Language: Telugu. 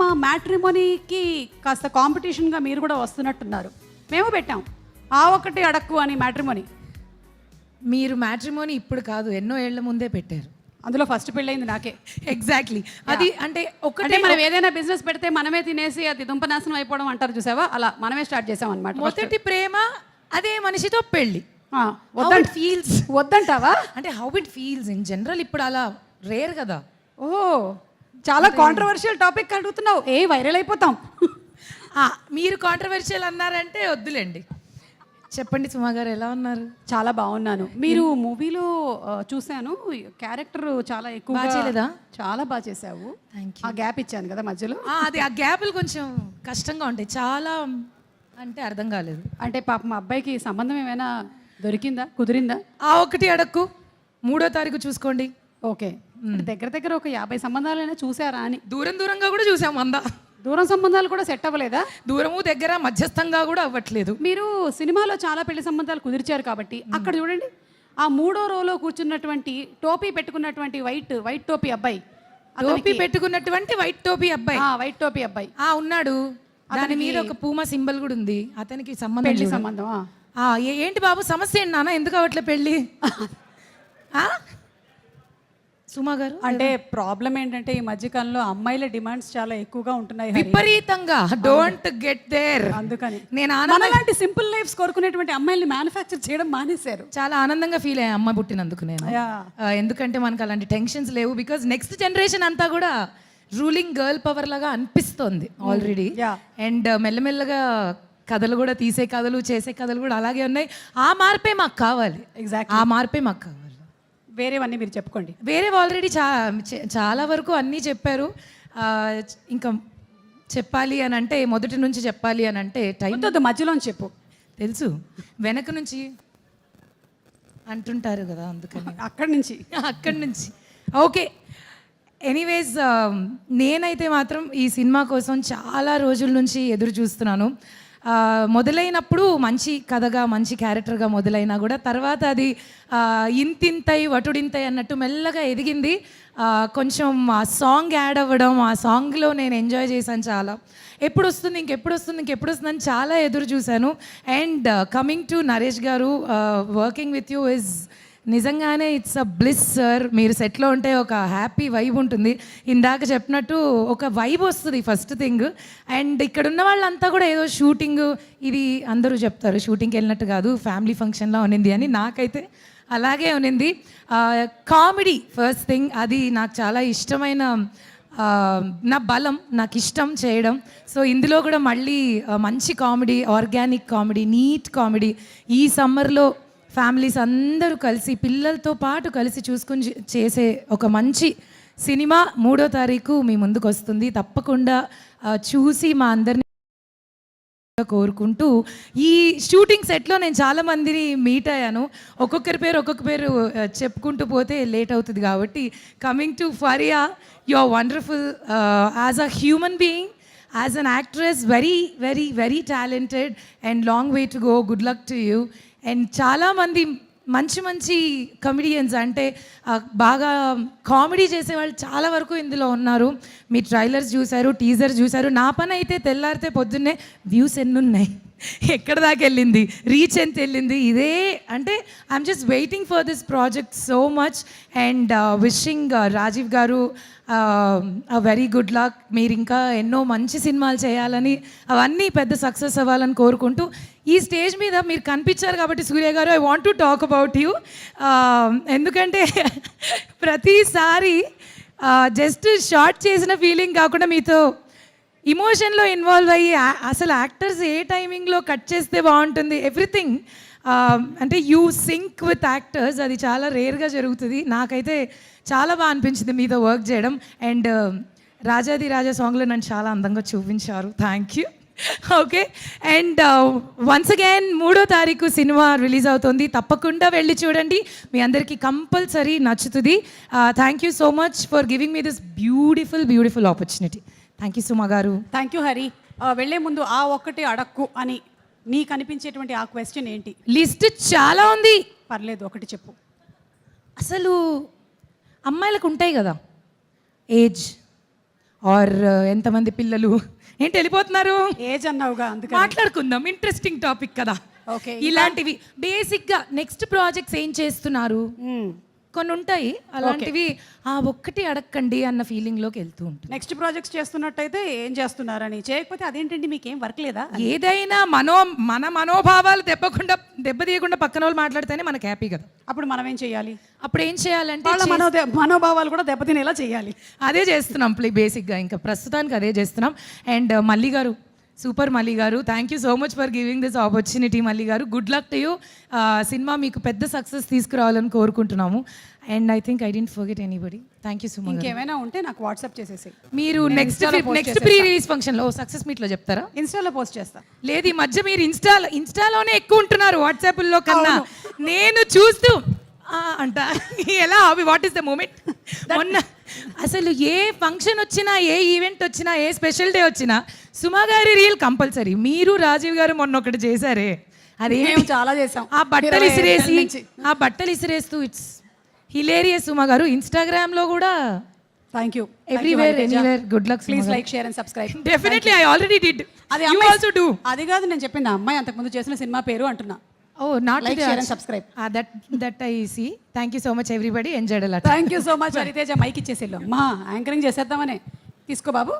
మా మ్యాట్రిమోనీకి కాస్త కాంపిటీషన్గా మీరు కూడా వస్తున్నట్టున్నారు. మేము పెట్టాం ఆ ఒకటి అడక్కు అని మ్యాట్రిమోనీ. మీరు మ్యాట్రిమోనీ ఇప్పుడు కాదు, ఎన్నో ఏళ్ల ముందే పెట్టారు. అందులో ఫస్ట్ పెళ్ళయింది నాకే. ఎగ్జాక్ట్లీ. అది అంటే ఒకటే మనం ఏదైనా బిజినెస్ పెడితే మనమే తినేసి అది దుంపనాశనం అయిపోవడం అంటారు చూసావా, అలా మనమే స్టార్ట్ చేసాం అనమాట. మొదటి ప్రేమ అదే మనిషితో పెళ్ళి. ఫీల్స్ వద్దంటావా? అంటే how it feels in general ఇప్పుడు అలా రేర్ కదా. ఓ చాలా కాంట్రవర్షియల్ టాపిక్ అడుగుతున్నావు, వైరల్ అయిపోతాం. మీరు కాంట్రవర్షియల్ అన్నారంటే వద్దులేండి. చెప్పండి సుమా గారు, ఎలా ఉన్నారు? చాలా బాగున్నాను. మీరు మూవీలో చూశాను, క్యారెక్టర్ చాలా ఎక్కువ చేయలేదా? చాలా బాగా చేసావు. ఆ గ్యాప్ ఇచ్చాను కదా మధ్యలో. అది ఆ గ్యాప్లు కొంచెం కష్టంగా ఉంటాయి, చాలా అంటే అర్థం కాలేదు. అంటే పాప మా అబ్బాయికి సంబంధం ఏమైనా దొరికిందా, కుదిరిందా? ఆ ఒకటి అడక్కు 3వ తారీఖు చూసుకోండి. ఓకే, దగ్గర దగ్గర ఒక 50 సంబంధాలైనా చూసారా అని. దూరంగా కూడా చూసాం. దూరం సంబంధాలు కూడా సెట్ అవ్వలేదా? దూరము దగ్గర మధ్యస్థంగా కూడా అవ్వట్లేదు. మీరు సినిమాలో చాలా పెళ్లి సంబంధాలు కుదిర్చారు కాబట్టి అక్కడ చూడండి, ఆ 3వ రోలో కూర్చున్నటువంటి టోపీ పెట్టుకున్నటువంటి వైట్ టోపీ అబ్బాయి, టోపీ పెట్టుకున్నటువంటి వైట్ టోపీ అబ్బాయి ఉన్నాడు. దాని మీద ఒక పూమా సింబల్ కూడా ఉంది. అతనికి సంబంధం, పెళ్లి సంబంధం. ఏంటి బాబు సమస్య ఏంటి నాన్న, ఎందుకు అవట్లే పెళ్ళి? సుమా గారు, అంటే ప్రాబ్లం ఏంటంటే ఈ మధ్యకాలంలో అమ్మాయిల డిమాండ్స్ చాలా ఎక్కువగా ఉంటున్నాయి విపరీతంగా. Don't get there. అందుకని నేను అలాంటి సింపుల్ లైఫ్స్ కోరుకునేటువంటి అమ్మాయిల్ని మ్యానుఫ్యాక్చర్ చేయడం మానేశారు. చాలా ఆనందంగా ఫీల్ అయ్యా అమ్మాయి పుట్టినందుకు నేను. ఎందుకంటే మనకు అలాంటి టెన్షన్స్ లేవు. బికాజ్ నెక్స్ట్ జనరేషన్ అంతా కూడా రూలింగ్ గర్ల్ పవర్ లాగా అనిపిస్తోంది ఆల్రెడీ. అండ్ మెల్లమెల్లగా కథలు కూడా, తీసే కథలు చేసే కథలు కూడా అలాగే ఉన్నాయి. ఆ మార్పే మాకు కావాలి. ఎగ్జాక్ట్, ఆ మార్పే మాకు కావాలి. వేరేవన్నీ మీరు చెప్పుకోండి. వేరేవి ఆల్రెడీ చాలా వరకు అన్నీ చెప్పారు. ఇంకా చెప్పాలి అని అంటే, మొదటి నుంచి చెప్పాలి అని అంటే టైం మధ్యలో చెప్పు. తెలుసు, వెనక నుంచి అంటుంటారు కదా, అందుకని అక్కడి నుంచి ఓకే. ఎనీవేస్, నేనైతే మాత్రం ఈ సినిమా కోసం చాలా రోజుల నుంచి ఎదురు చూస్తున్నాను. మొదలైనప్పుడు మంచి కథగా, మంచి క్యారెక్టర్గా మొదలైనా కూడా తర్వాత అది ఇంతింతై వటుడింతై అన్నట్టు మెల్లగా ఎదిగింది. కొంచెం ఆ సాంగ్ యాడ్ అవ్వడం, ఆ సాంగ్లో నేను ఎంజాయ్ చేశాను చాలా. ఎప్పుడు వస్తుంది అని చాలా ఎదురు చూశాను. అండ్ కమింగ్ టు నరేష్ గారు, వర్కింగ్ విత్ యూ ఇస్ నిజంగానే ఇట్స్ అ బ్లిస్ సార్. మీరు సెట్లో ఉంటే ఒక హ్యాపీ వైబ్ ఉంటుంది. ఇందాక చెప్పినట్టు ఒక వైబ్ వస్తుంది ఫస్ట్ థింగ్. అండ్ ఇక్కడ ఉన్న వాళ్ళంతా కూడా ఏదో షూటింగ్, ఇది అందరూ చెప్తారు షూటింగ్కి వెళ్ళినట్టు కాదు, ఫ్యామిలీ ఫంక్షన్లో ఉన్నింది అని. నాకైతే అలాగే ఉన్నింది. కామెడీ ఫస్ట్ థింగ్, అది నాకు చాలా ఇష్టమైన, నా బలం, నాకు ఇష్టం చేయడం. సో ఇందులో కూడా మళ్ళీ మంచి comedy, organic comedy, neat comedy. ఈ సమ్మర్లో ఫ్యామిలీస్ అందరూ కలిసి, పిల్లలతో పాటు కలిసి చూసుకుని చేసే ఒక మంచి సినిమా 3వ తారీఖు మీ ముందుకు వస్తుంది. తప్పకుండా చూసి మా అందరినీ కోరుకుంటూ, ఈ షూటింగ్ సెట్లో నేను చాలామందిని మీట్ అయ్యాను. ఒక్కొక్కరి పేరు చెప్పుకుంటూ పోతే లేట్ అవుతుంది కాబట్టి, coming to Faria, you are wonderful as a human being, as an actress, very very very talented and long way to go. Good luck to you. And చాలామంది మంచి కమెడియన్స్, అంటే బాగా కామెడీ చేసేవాళ్ళు చాలా వరకు ఇందులో ఉన్నారు. మీ ట్రైలర్స్ చూశారు, టీజర్ చూశారు. నా పని అయితే తెల్లారితే పొద్దున్నే వ్యూస్ ఎన్ని ఉన్నాయి, ఎక్కడ దాకా వెళ్ళింది, రీచ్ ఎంత వెళ్ళింది, ఇదే. అంటే I'm just waiting for this project so much. And wishing Rajiv garu very good luck. మీరు ఇంకా ఎన్నో మంచి సినిమాలు చేయాలని, అవన్నీ పెద్ద సక్సెస్ అవ్వాలని కోరుకుంటూ, ఈ స్టేజ్ మీద మీరు కనిపించారు కాబట్టి సూర్య గారు, I want to talk about you. ఎందుకంటే ప్రతిసారి జస్ట్ షార్ట్ చేసిన ఫీలింగ్ కాకుండా మీతో ఇమోషన్లో ఇన్వాల్వ్ అయ్యి, అసలు యాక్టర్స్ ఏ టైమింగ్లో కట్ చేస్తే బాగుంటుంది, ఎవ్రీథింగ్. అంటే యూ సింక్ విత్ యాక్టర్స్, అది చాలా రేర్గా జరుగుతుంది. నాకైతే చాలా బాగా అనిపించింది మీతో వర్క్ చేయడం. అండ్ రాజాది రాజా సాంగ్లో నన్ను చాలా అందంగా చూపించారు. Thank you. Okay. And once again 3వ తారీఖు సినిమా రిలీజ్ అవుతుంది. తప్పకుండా వెళ్ళి చూడండి, మీ అందరికీ కంపల్సరీ నచ్చుతుంది. Thank you so much for giving me this beautiful opportunity. Thank you Suma garu. Thank you Hari. వెళ్ళే ముందు ఆ ఒక్కటి అడక్కు అని నీకు అనిపించేటువంటి ఆ క్వశ్చన్ ఏంటి? లిస్ట్ చాలా ఉంది. పర్లేదు, ఒకటి చెప్పు. అసలు అమ్మాయిలకు ఉంటాయి కదా ఏజ్, ఆర్ ఎంతమంది పిల్లలు ఏంటి వెళ్ళిపోతున్నారు ఏజ్ అన్నావుగా అందుకని. మాట్లాడుకుందాం ఇంట్రెస్టింగ్ టాపిక్ కదా ఓకే ఇలాంటివి బేసిక్గా నెక్స్ట్ ప్రాజెక్ట్స్ ఏం చేస్తున్నారు కొన్ని ఉంటాయి అలాంటివి ఆ ఒక్కటి అడగండి అన్న ఫీలింగ్లోకి వెళ్తూ ఉంటుంది నెక్స్ట్ ప్రాజెక్ట్స్ చేస్తున్నట్టయితే ఏం చేస్తున్నారని, చేయకపోతే అదేంటండి మీకేం వర్క్ లేదా? ఏదైనా మన మనోభావాలు దెబ్బతీయకుండా పక్కన వాళ్ళు మాట్లాడితేనే మనకు హ్యాపీ కదా. అప్పుడు మనం ఏం చేయాలి? అప్పుడు ఏం చేయాలంటే వాళ్ళ మనోభావాలు కూడా దెబ్బతినేలా చేయాలి. అదే చేస్తున్నాం బేసిక్గా ఇంకా ప్రస్తుతానికి అదే చేస్తున్నాం. అండ్ మల్లి గారు super Malli garu, thank you so much for giving this opportunity Malli garu. Good luck to you. Cinema మీకు పెద్ద సక్సెస్ తీసుకురావాలని కోరుకుంటున్నాము. And I think I didn't forget anybody. Thank you so much. ఇంకేమైనా ఉంటే నాకు వాట్సాప్ చేసేసి. మీరు నెక్స్ట్ ప్రీ రిలీజ్ ఫంక్షన్లో సక్సెస్ మీట్లో చెప్తారా? ఇన్స్టాలో పోస్ట్ చేస్తా. లేదు ఈ మధ్య మీరు ఇన్స్టాలోనే ఎక్కువ ఉంటున్నారు వాట్సాప్లో కన్నా. నేను చూస్తూ అంట ఎలా అవి వాట్ ఈస్ ద మూమెంట్. మొన్న అసలు ఏ ఫంక్షన్ వచ్చినా ఏ ఈవెంట్ వచ్చినా ఏ స్పెషల్ డే వచ్చినా సుమా గారి రీల్ కంపల్సరీ. మీరు రాజీవ్ గారు మొన్న ఒకటి చేశారే అదే చాలా చేసాం. ఆ బట్టలు ఇసిరేస్తూ ఇట్స్ హిలేరియస్. సుమా గారు ఇన్స్టాగ్రామ్లో కూడా thank you everywhere anywhere. Good luck. Please like share and subscribe. Definitely I already did. అది ఆల్సో డూ. అది కాదు నేను చెప్పింది, ఆ అమ్మాయి అంతకుముందు చేసిన సినిమా పేరు అంటున్నా. Oh, not like, share and subscribe. That I see. Thank you so much everybody. Enjoyed a lot. Thank you so much. Hariteja mike ఇచ్చేసేళ్ళు. మా యాంకరింగ్ చేసేద్దామనే. తీసుకో బాబు.